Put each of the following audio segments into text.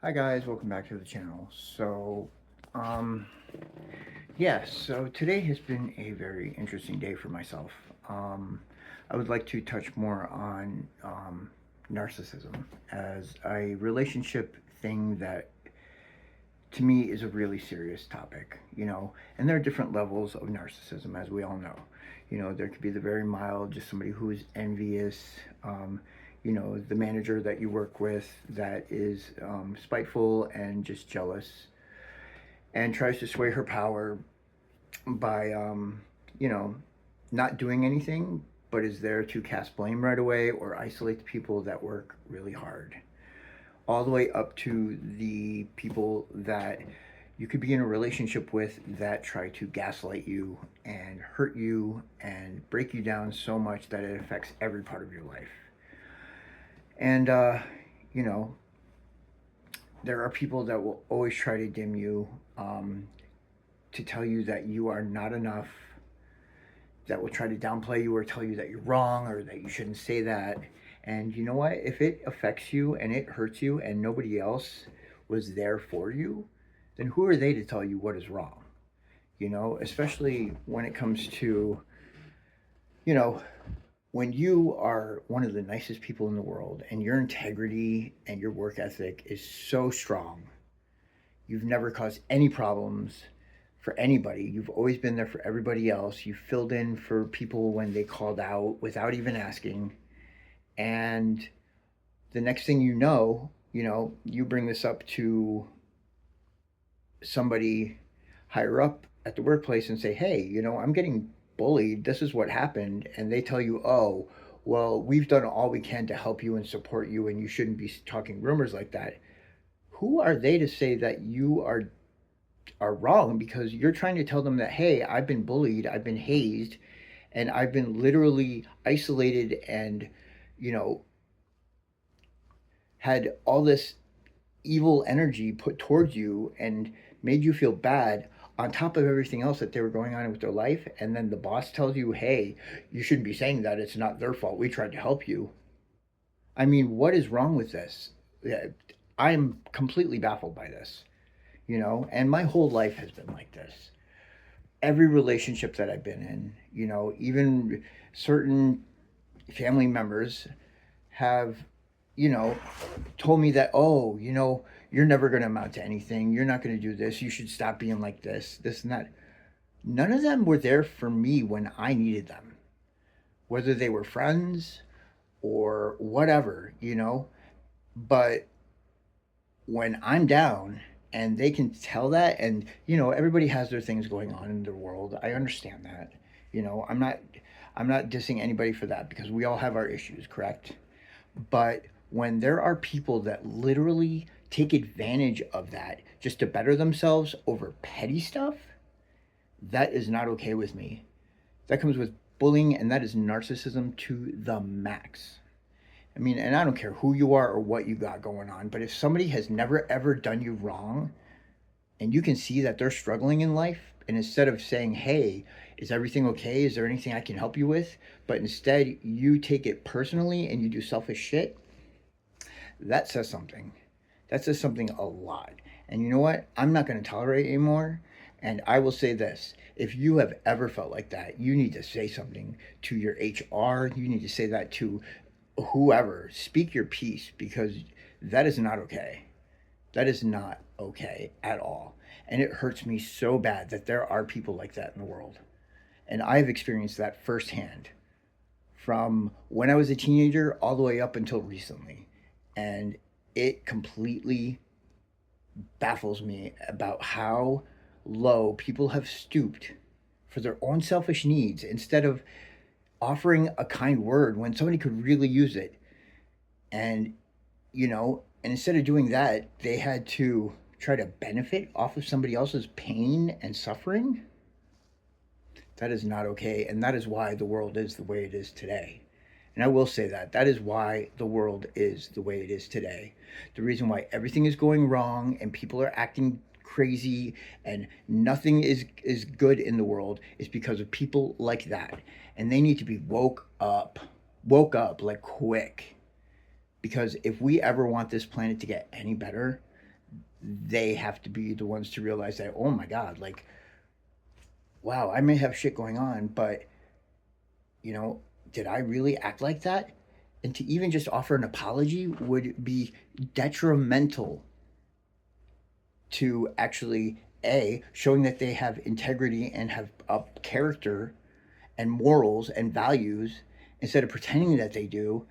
Hi guys, welcome back to the channel. Um, so today has been a very interesting day for myself. Um, I would like to touch more on narcissism as a relationship thing that to me is a really serious topic, and there are different levels of narcissism, as we all know. There could be the very mild, just somebody who is envious, um, the manager that you work with that is spiteful and just jealous and tries to sway her power by, you know, not doing anything, but is there to cast blame right away or isolate the people that work really hard. All the way up to the people that you could be in a relationship with that try to gaslight you and hurt you and break you down so much that it affects every part of your life. And, you know, there are people that will always try to dim you, to tell you that you are not enough, that will try to downplay you or tell you that you're wrong or that you shouldn't say that. And you know what? If it affects you and it hurts you and nobody else was there for you, then who are they to tell you what is wrong? Especially when it comes to, you know, when you are one of the nicest people in the world and your integrity and your work ethic is so strong, you've never caused any problems for anybody. You've always been there for everybody else. You filled in for people when they called out without even asking. And the next thing you bring this up to somebody higher up at the workplace and say, hey, I'm getting bullied. This is what happened. And they tell you, oh, well, we've done all we can to help you and support you, and you shouldn't be talking rumors like that. Who are they to say that you are wrong, because you're trying to tell them that, hey, I've been bullied, I've been hazed, and I've been literally isolated and, you know, had all this evil energy put towards you and made you feel bad on top of everything else that they were going on with their life. And then the boss tells you, hey, you shouldn't be saying that. It's not their fault. We tried to help you. I mean, what is wrong with this? Yeah, I'm completely baffled by this, and my whole life has been like this. Every relationship that I've been in, even certain family members have, you know, told me that, oh, you're never going to amount to anything. You're not going to do this. You should stop being like this and that. None of them were there for me when I needed them, whether they were friends or whatever, But when I'm down and they can tell that, and everybody has their things going on in their world. I understand that. I'm not dissing anybody for that, because we all have our issues, correct? But when there are people that literally take advantage of that just to better themselves over petty stuff, that is not okay with me. That comes with bullying, and that is narcissism to the max. I mean, and I don't care who you are or what you got going on, but if somebody has never ever done you wrong and you can see that they're struggling in life, and instead of saying, hey, is everything okay? Is there anything I can help you with? But instead, you take it personally and you do selfish shit, that says something. That says something a lot. And you know what? I'm not going to tolerate it anymore. And I will say this: if you have ever felt like that, you need to say something to your HR. You need to say that to whoever. Speak your piece, because that is not okay. That is not okay at all. And it hurts me so bad that there are people like that in the world. And I've experienced that firsthand from when I was a teenager all the way up until recently. And it completely baffles me about how low people have stooped for their own selfish needs instead of offering a kind word when somebody could really use it. And, and instead of doing that, they had to try to benefit off of somebody else's pain and suffering. That is not okay. And that is why the world is the way it is today. And I will say that that is why the world is the way it is today. The reason why everything is going wrong and people are acting crazy and nothing is good in the world is because of people like that. And they need to be woke up like quick. Because if we ever want this planet to get any better, they have to be the ones to realize that, oh my God, like, wow, I may have shit going on, but, you know, did I really act like that? And to even just offer an apology would be detrimental to actually, A, showing that they have integrity and have a character and morals and values instead of pretending that they do,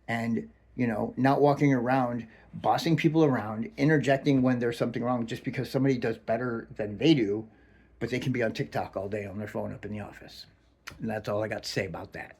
and, you know, not walking around bossing people around, interjecting when there's something wrong just because somebody does better than they do, but they can be on TikTok all day on their phone up in the office. And that's all I got to say about that.